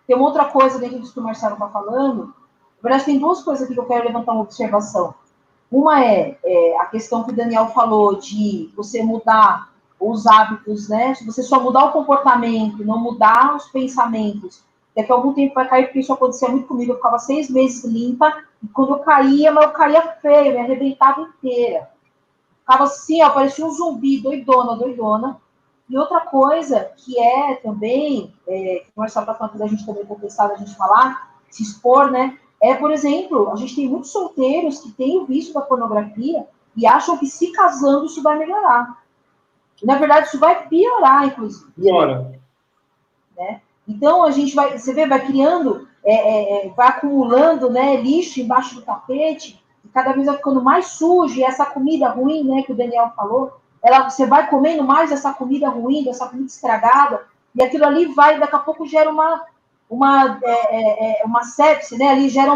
Tem uma outra coisa dentro disso que o Marcelo está falando. Na verdade, tem duas coisas aqui que eu quero levantar uma observação. Uma é a questão que o Daniel falou de você mudar os hábitos, né? Se você só mudar o comportamento, não mudar os pensamentos, daqui a algum tempo vai cair, porque isso acontecia muito comigo. Eu ficava 6 meses limpa, e quando eu caía, mas eu caía feio, me arrebentava inteira. Ficava assim, ó, parecia um zumbi, doidona. E outra coisa que é também, que o Marcelo está falando da gente também confessar, da gente falar, se expor, né? Por exemplo, a gente tem muitos solteiros que têm o vício da pornografia e acham que se casando isso vai melhorar. E, na verdade, isso vai piorar, inclusive. Piora. Né? Então, a gente vai, você vê, vai criando, vai acumulando, né, lixo embaixo do tapete, e cada vez vai ficando mais sujo, e essa comida ruim, né, que o Daniel falou, você vai comendo mais dessa comida ruim, dessa comida estragada, e aquilo ali vai, daqui a pouco gera uma sepse, né, ali gera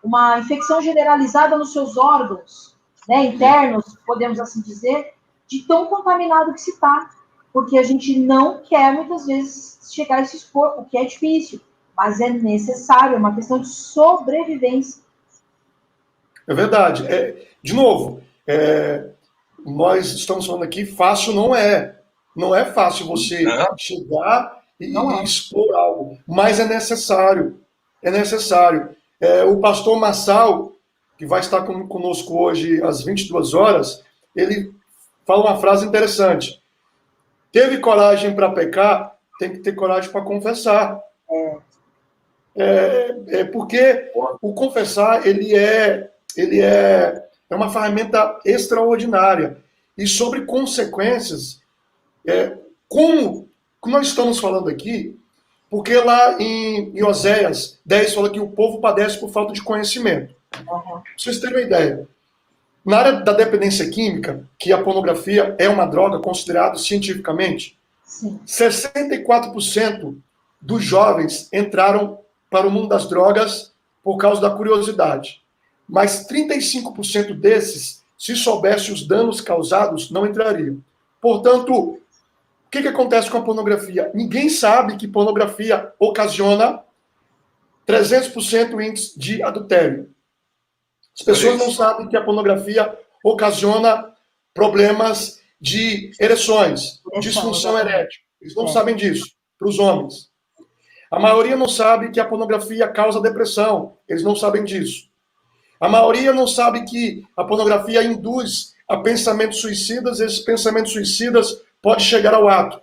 uma infecção generalizada nos seus órgãos, né, internos, podemos assim dizer, de tão contaminado que se está. Porque a gente não quer, muitas vezes, chegar a se expor, o que é difícil, mas é necessário, é uma questão de sobrevivência. É verdade. De novo, nós estamos falando aqui, fácil não é. Não é fácil você chegar e expor algo, mas é necessário. É necessário. O pastor Massal, que vai estar conosco hoje às 22 horas, ele fala uma frase interessante. Teve coragem para pecar, tem que ter coragem para confessar. Porque o confessar, ele é uma ferramenta extraordinária. e sobre consequências. Como nós estamos falando aqui, porque lá em Oséias 10 fala que o povo padece por falta de conhecimento. Pra vocês terem uma ideia, na área da dependência química, que a pornografia é uma droga considerada cientificamente, sim, 64% dos jovens entraram para o mundo das drogas por causa da curiosidade. Mas 35% desses, se soubesse os danos causados, não entrariam. Portanto, o que acontece com a pornografia? Ninguém sabe que pornografia ocasiona 300% índice de adultério. As pessoas não sabem que a pornografia ocasiona problemas de ereções, disfunção erétil. Eles não sabem disso, para os homens. A maioria não sabe que a pornografia causa depressão. Eles não sabem disso. A maioria não sabe que a pornografia induz a pensamentos suicidas. Esses pensamentos suicidas podem chegar ao ato.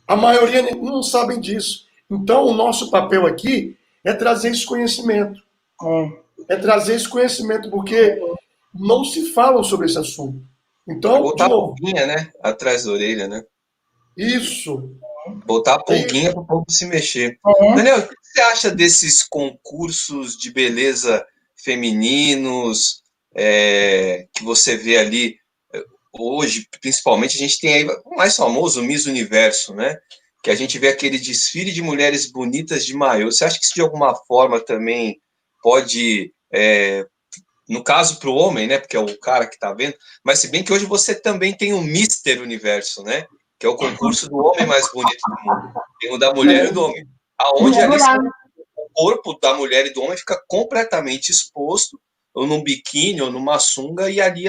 A maioria não sabem disso. Então, o nosso papel aqui é trazer esse conhecimento. É trazer esse conhecimento, porque não se fala sobre esse assunto. Então, botar a pulguinha, né? Atrás da orelha, né? Isso. Botar a pulguinha para o povo se mexer. Daniel, o que você acha desses concursos de beleza femininos que você vê ali hoje, principalmente? A gente tem aí o mais famoso, o Miss Universo, né? Que a gente vê aquele desfile de mulheres bonitas de maiô. Você acha que isso de alguma forma também pode, no caso para o homem, né? Porque é o cara que está vendo, mas se bem que hoje você também tem o Mister Universo, né? Que é o concurso do homem mais bonito do mundo. Tem o da mulher e do homem. Aonde ali o corpo da mulher e do homem fica completamente exposto, ou num biquíni, ou numa sunga, e ali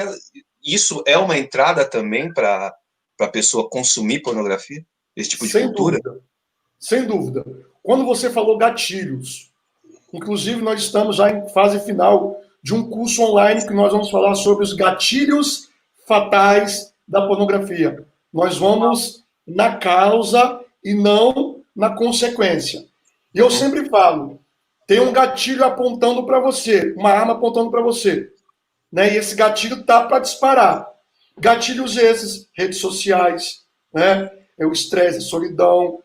isso é uma entrada também para a pessoa consumir pornografia? Esse tipo de cultura? Sem dúvida. Quando você falou gatilhos, inclusive nós estamos já em fase final de um curso online que nós vamos falar sobre os gatilhos fatais da pornografia. Nós vamos na causa e não na consequência. E eu sempre falo, tem um gatilho apontando para você, uma arma apontando para você, né? E esse gatilho tá para disparar. Gatilhos esses, redes sociais, né? O estresse, a solidão,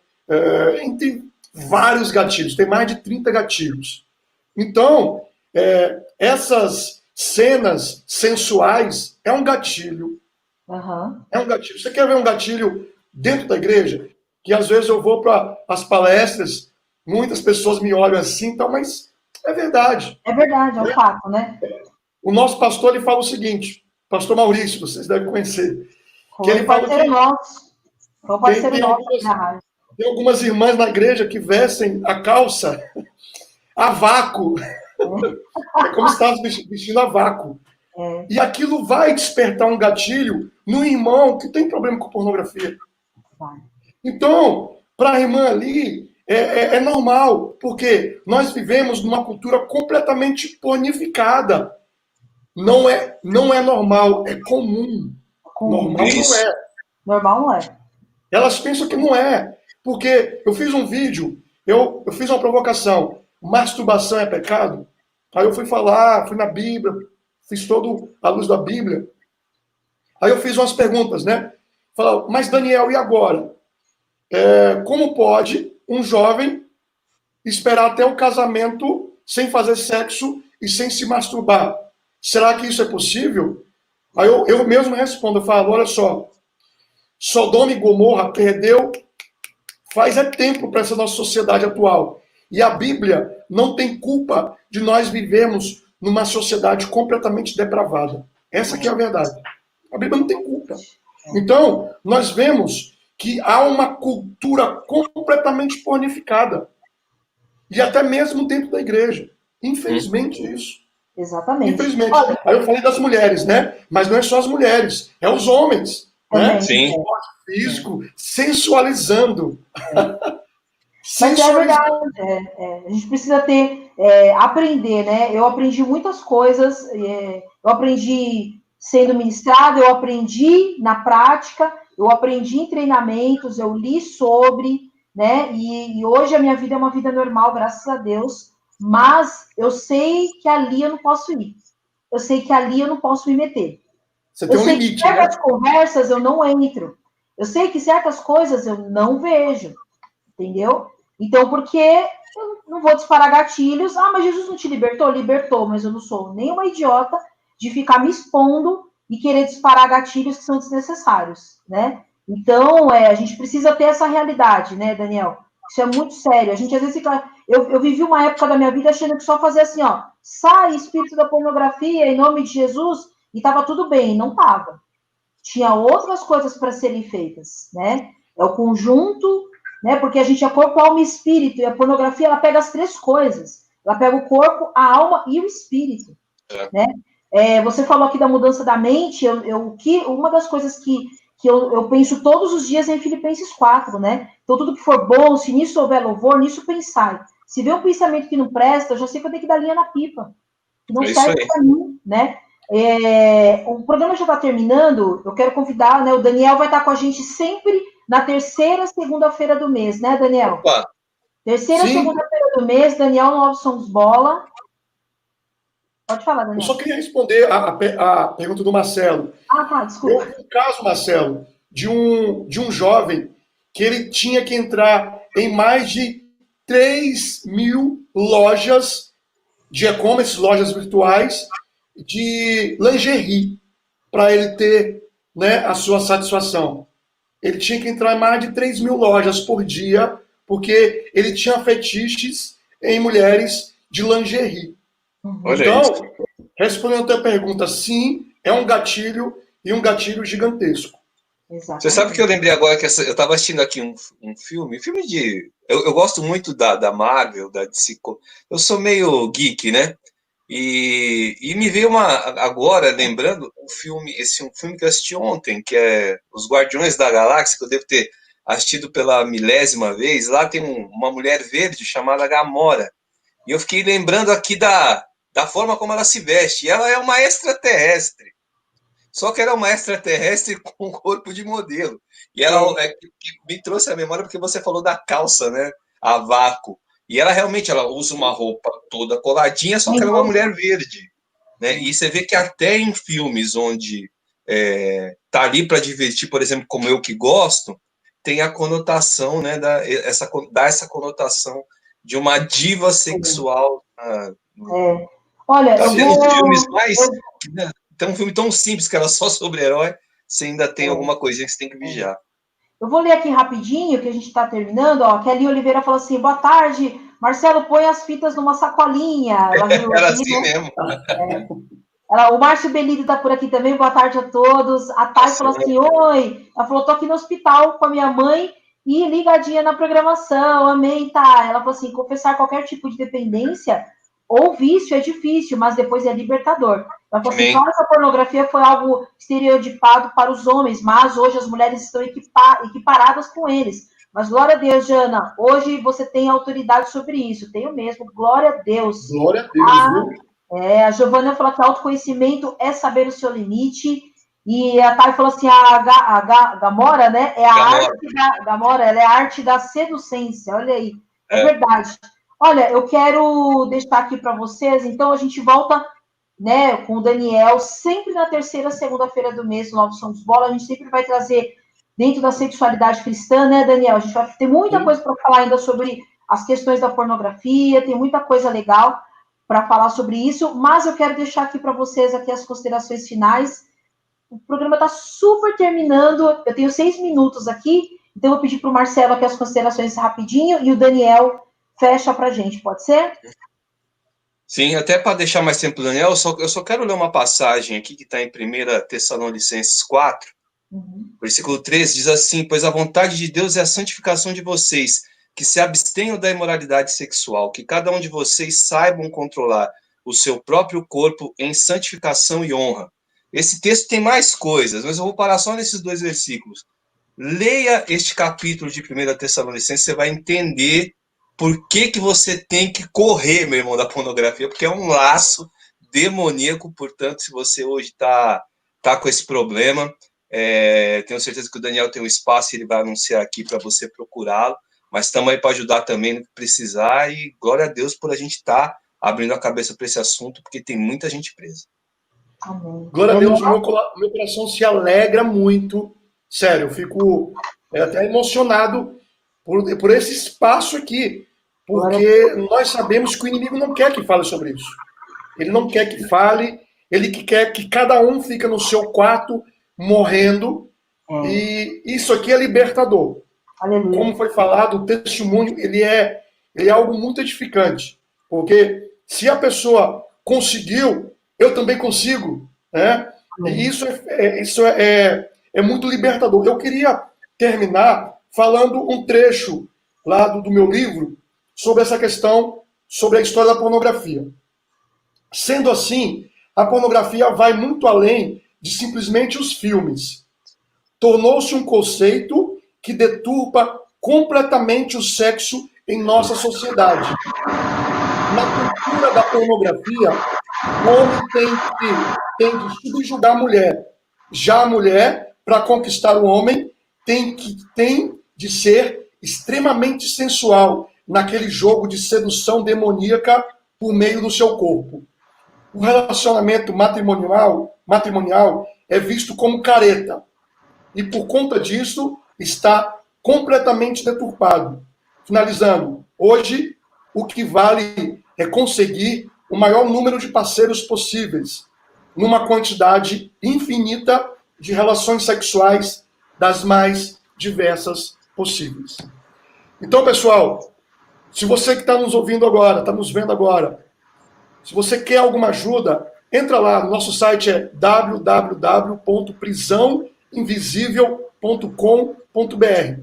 entre vários gatilhos, tem mais de 30 gatilhos. Então, essas cenas sensuais é um gatilho. É um gatilho. Você quer ver um gatilho dentro da igreja? Que às vezes eu vou para as palestras, muitas pessoas me olham assim, então, mas é verdade. É verdade, é um fato, né? O nosso pastor, ele fala o seguinte, pastor Maurício, vocês devem conhecer. Que ele fala que tem algumas irmãs na igreja que vestem a calça a vácuo. É como se estavam vestindo a vácuo. E aquilo vai despertar um gatilho no irmão que tem problema com pornografia. Então, para a irmã ali, é normal, porque nós vivemos numa cultura completamente pornificada. Não é normal, é comum. Normal não é. Normal não é. Elas pensam que não é. Porque eu fiz um vídeo, eu fiz uma provocação. Masturbação é pecado? Aí eu fui falar, fui na Bíblia, fiz todo à luz da Bíblia. Aí eu fiz umas perguntas, né? Falava, mas Daniel, e agora? Como pode um jovem esperar até o casamento sem fazer sexo e sem se masturbar? Será que isso é possível? Aí eu mesmo respondo, eu falo, olha só, Sodoma e Gomorra perdeu faz tempo para essa nossa sociedade atual. E a Bíblia não tem culpa de nós vivermos numa sociedade completamente depravada. Essa que é a verdade. A Bíblia não tem culpa. Então, nós vemos que há uma cultura completamente pornificada. E até mesmo dentro da igreja. Infelizmente, isso. Exatamente. Infelizmente. Aí eu falei das mulheres, né? Mas não é só as mulheres, é os homens. Né? Sim. Físico, sensualizando. Mas é verdade. A gente precisa aprender, né? Eu aprendi muitas coisas. Eu aprendi sendo ministrado, eu aprendi na prática, eu aprendi em treinamentos, eu li sobre, né? E hoje a minha vida é uma vida normal, graças a Deus. Mas eu sei que ali eu não posso ir. Eu sei que ali eu não posso me meter. Você tem um limite, que certas conversas eu não entro. Eu sei que certas coisas eu não vejo, entendeu? Então, porque eu não vou disparar gatilhos. Ah, mas Jesus não te libertou? Libertou, mas eu não sou nenhuma idiota de ficar me expondo e querer disparar gatilhos que são desnecessários, né? Então, a gente precisa ter essa realidade, né, Daniel? Isso é muito sério. A gente às vezes fica. Eu vivi uma época da minha vida achando que só fazia assim, ó, sai espírito da pornografia em nome de Jesus e tava tudo bem. Não tava. Tinha outras coisas para serem feitas, né? É o conjunto, né? Porque a gente é corpo, alma e espírito, e a pornografia ela pega as três coisas. Ela pega o corpo, a alma e o espírito, né? Você falou aqui da mudança da mente. Uma das coisas que eu penso todos os dias é em Filipenses 4, né? Então, tudo que for bom, se nisso houver louvor, nisso pensai. Se vê um pensamento que não presta, eu já sei que eu tenho que dar linha na pipa. Que não serve para mim, né? O programa já está terminando. Eu quero convidar, né? O Daniel vai estar com a gente sempre na terceira segunda-feira do mês, né, Daniel? Opa. Terceira segunda-feira do mês, Daniel no Love Songs Bola. Pode falar, Daniel. Eu só queria responder a pergunta do Marcelo. Tá, desculpa. Eu vi um caso, Marcelo, de um jovem que ele tinha que entrar em mais de 3.000 lojas de e-commerce, lojas virtuais, de lingerie, para ele ter, né, a sua satisfação. Ele tinha que entrar em mais de 3.000 lojas por dia, porque ele tinha fetiches em mulheres de lingerie. Então, respondendo a tua pergunta, sim, é um gatilho e um gatilho gigantesco. Exatamente. Você sabe que eu lembrei agora que eu estava assistindo aqui um filme de... Eu gosto muito da Marvel, da DC. Eu sou meio geek, né? E me veio agora, lembrando, um filme que eu assisti ontem, que é Os Guardiões da Galáxia, que eu devo ter assistido pela milésima vez. Lá tem uma mulher verde chamada Gamora. E eu fiquei lembrando aqui da forma como ela se veste. E ela é uma extraterrestre. Só que ela é uma extraterrestre com corpo de modelo. E ela me trouxe a memória porque você falou da calça, né? A vácuo. E ela realmente usa uma roupa toda coladinha, só que ela é uma mulher verde. Né? E você vê que até em filmes onde tá ali para divertir, por exemplo, como eu que gosto, tem a conotação, né? Dá essa conotação de uma diva sexual. Olha, tá vendo os filmes mais... Tem um filme tão simples que era só sobre herói, você ainda tem alguma coisinha que você tem que vigiar. Eu vou ler aqui rapidinho, que a gente está terminando. Ó, Kelly Oliveira falou assim: boa tarde, Marcelo, põe as fitas numa sacolinha. Ela viu Era aqui, assim né? mesmo. O Márcio Bellido está por aqui também, boa tarde a todos. A Thay falou assim: oi. Ela falou: tô aqui no hospital com a minha mãe e ligadinha na programação. Amém, tá? Ela falou assim: confessar qualquer tipo de dependência ou vício é difícil, mas depois é libertador. Ela falou assim: claro que a pornografia foi algo estereotipado para os homens, mas hoje as mulheres estão equiparadas com eles. Mas glória a Deus, Jana, hoje você tem autoridade sobre isso. Tenho mesmo, glória a Deus. Glória a Deus, viu? A Giovana falou que autoconhecimento é saber o seu limite. E a Thay falou assim: a Gamora, né? Gamora, ela é a arte da seducência. Olha aí, é verdade. Olha, eu quero deixar aqui para vocês, então a gente volta, né, com o Daniel, sempre na terceira segunda-feira do mês, no Love Songs Bola. A gente sempre vai trazer dentro da sexualidade cristã, né, Daniel? A gente vai ter muita coisa para falar ainda sobre as questões da pornografia, tem muita coisa legal para falar sobre isso, mas eu quero deixar aqui para vocês aqui as considerações finais. O programa está super terminando, eu tenho 6 minutos aqui, então eu vou pedir para o Marcelo aqui as considerações rapidinho e o Daniel fecha para a gente, pode ser? Sim, até para deixar mais tempo, Daniel, eu só quero ler uma passagem aqui que está em 1 Tessalonicenses 4, versículo 13, diz assim: pois a vontade de Deus é a santificação de vocês, que se abstenham da imoralidade sexual, que cada um de vocês saibam controlar o seu próprio corpo em santificação e honra. Esse texto tem mais coisas, mas eu vou parar só nesses 2 versículos. Leia este capítulo de 1 Tessalonicenses, você vai entender por que você tem que correr, meu irmão, da pornografia, porque é um laço demoníaco. Portanto, se você hoje tá com esse problema, tenho certeza que o Daniel tem um espaço e ele vai anunciar aqui para você procurá-lo, mas estamos aí para ajudar também no que precisar, e glória a Deus por a gente estar abrindo a cabeça para esse assunto, porque tem muita gente presa. Amém. Glória a Deus, meu coração se alegra muito. Sério, eu fico até emocionado por esse espaço aqui. Porque nós sabemos que o inimigo não quer que fale sobre isso. Ele não quer que fale, ele quer que cada um fique no seu quarto morrendo. E isso aqui é libertador. Aleluia. Como foi falado, o testemunho ele é algo muito edificante. Porque se a pessoa conseguiu, eu também consigo. Né? E isso é muito libertador. Eu queria terminar falando um trecho lá do meu livro sobre essa questão, sobre a história da pornografia. Sendo assim, a pornografia vai muito além de simplesmente os filmes. Tornou-se um conceito que deturpa completamente o sexo em nossa sociedade. Na cultura da pornografia, o homem tem que subjugar a mulher. Já a mulher, para conquistar o homem, tem de ser extremamente sensual naquele jogo de sedução demoníaca por meio do seu corpo. O relacionamento matrimonial é visto como careta. E por conta disso, está completamente deturpado. Finalizando, hoje, o que vale é conseguir o maior número de parceiros possíveis, numa quantidade infinita de relações sexuais das mais diversas possíveis. Então, pessoal, se você que está nos ouvindo agora, está nos vendo agora, se você quer alguma ajuda, entra lá, nosso site é www.prisãoinvisível.com.br.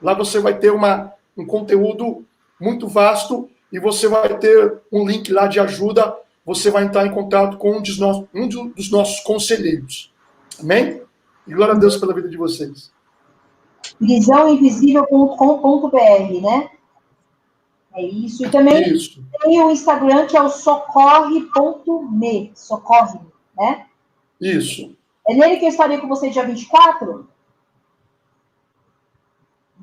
Lá você vai ter um conteúdo muito vasto e você vai ter um link lá de ajuda. Você vai entrar em contato com um dos nossos conselheiros. Amém? E glória a Deus pela vida de vocês. Prisãoinvisível.com.br, né? É isso. E também tem o Instagram, que é o socorre.me. Socorre, né? Isso. É nele que eu estarei com você dia 24?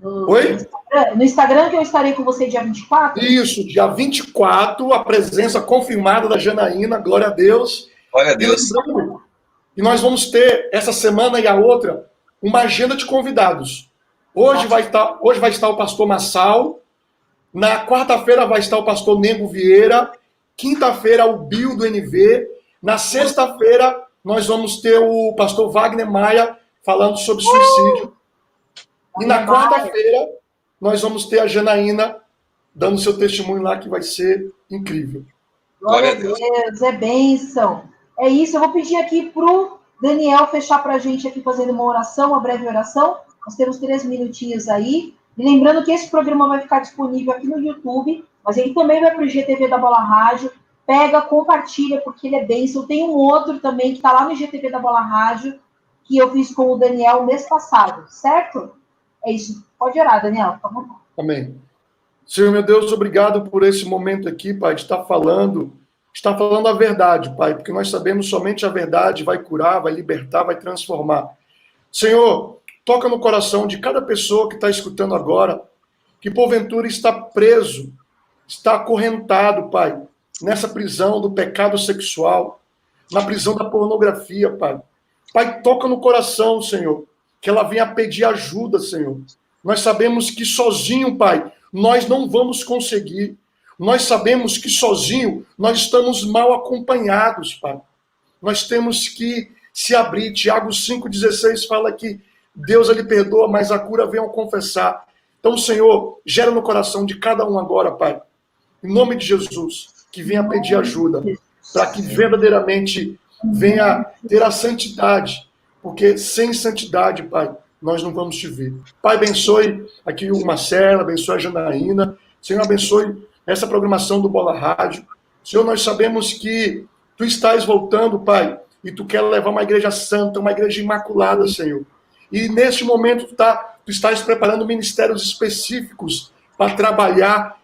Oi? No Instagram que eu estarei com você dia 24? Isso, dia 24, a presença confirmada da Janaína, glória a Deus. Glória a Deus. E nós vamos ter, essa semana e a outra, uma agenda de convidados. Hoje vai estar o pastor Massal, na quarta-feira vai estar o pastor Nego Vieira, quinta-feira o Bill do NV, na sexta-feira nós vamos ter o pastor Wagner Maia falando sobre suicídio. E na quarta-feira nós vamos ter a Janaína dando seu testemunho lá, que vai ser incrível. Glória a Deus, é bênção. É isso, eu vou pedir aqui pro Daniel fechar para a gente aqui fazendo uma oração, uma breve oração. Nós temos 3 minutinhos aí. E lembrando que esse programa vai ficar disponível aqui no YouTube, mas ele também vai para o IGTV da Bola Rádio. Pega, compartilha, porque ele é bênção. Tem um outro também que está lá no IGTV da Bola Rádio, que eu fiz com o Daniel mês passado, certo? É isso. Pode orar, Daniel. Por favor. Amém. Senhor, meu Deus, obrigado por esse momento aqui, Pai, de estar falando a verdade, Pai, porque nós sabemos somente a verdade vai curar, vai libertar, vai transformar. Senhor, toca no coração de cada pessoa que está escutando agora, que porventura está preso, está acorrentado, Pai, nessa prisão do pecado sexual, na prisão da pornografia, Pai. Pai, toca no coração, Senhor, que ela venha pedir ajuda, Senhor. Nós sabemos que sozinho, Pai, nós não vamos conseguir. Nós sabemos que sozinho nós estamos mal acompanhados, Pai. Nós temos que se abrir. Tiago 5,16 fala que Deus ele perdoa, mas a cura vem ao confessar. Então, Senhor, gera no coração de cada um agora, Pai, em nome de Jesus, que venha pedir ajuda, para que verdadeiramente venha ter a santidade, porque sem santidade, Pai, nós não vamos te ver. Pai, abençoe aqui o Marcelo, abençoe a Janaína, Senhor, abençoe essa programação do Bola Rádio. Senhor, nós sabemos que Tu estás voltando, Pai, e Tu quer levar uma igreja santa, uma igreja imaculada, Senhor. E neste momento Tu estás preparando ministérios específicos para trabalhar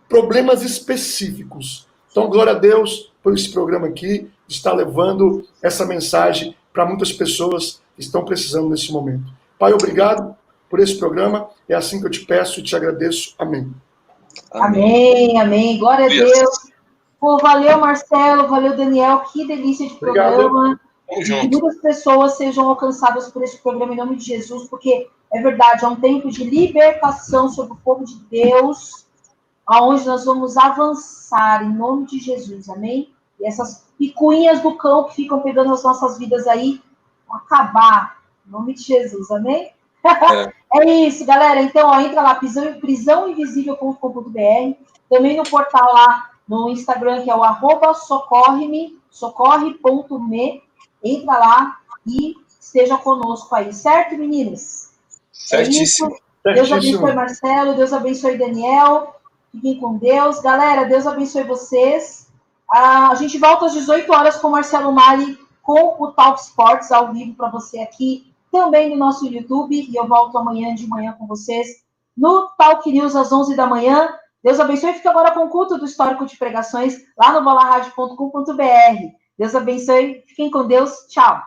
problemas específicos. Então, glória a Deus por esse programa aqui, de estar levando essa mensagem para muitas pessoas que estão precisando nesse momento. Pai, obrigado por esse programa. É assim que eu te peço e te agradeço. Amém. Amém, amém. Glória a Deus. Pô, valeu, Marcelo, valeu, Daniel, que delícia de programa. Tamo Que junto. muitas pessoas sejam alcançadas por esse programa em nome de Jesus, porque é verdade, é um tempo de libertação sobre o povo de Deus, aonde nós vamos avançar em nome de Jesus, amém? E essas picuinhas do cão que ficam pegando as nossas vidas aí, vão acabar, em nome de Jesus, amém? É isso, galera. Então, ó, entra lá, prisãoinvisível.com.br, também no portal lá, no Instagram, que é o @socorre-me, socorre.me. Entra lá e esteja conosco aí, certo, meninas? É Certíssimo. isso. Deus abençoe Marcelo, Deus abençoe Daniel. Fiquem com Deus. Galera, Deus abençoe vocês. A gente volta às 18 horas com o Marcelo Mali, com o Talk Sports ao vivo para você aqui, também no nosso YouTube. E eu volto amanhã de manhã com vocês no Talk News às 11 da manhã. Deus abençoe. Fica agora com o culto do histórico de pregações lá no bolaradio.com.br. Deus abençoe. Fiquem com Deus. Tchau.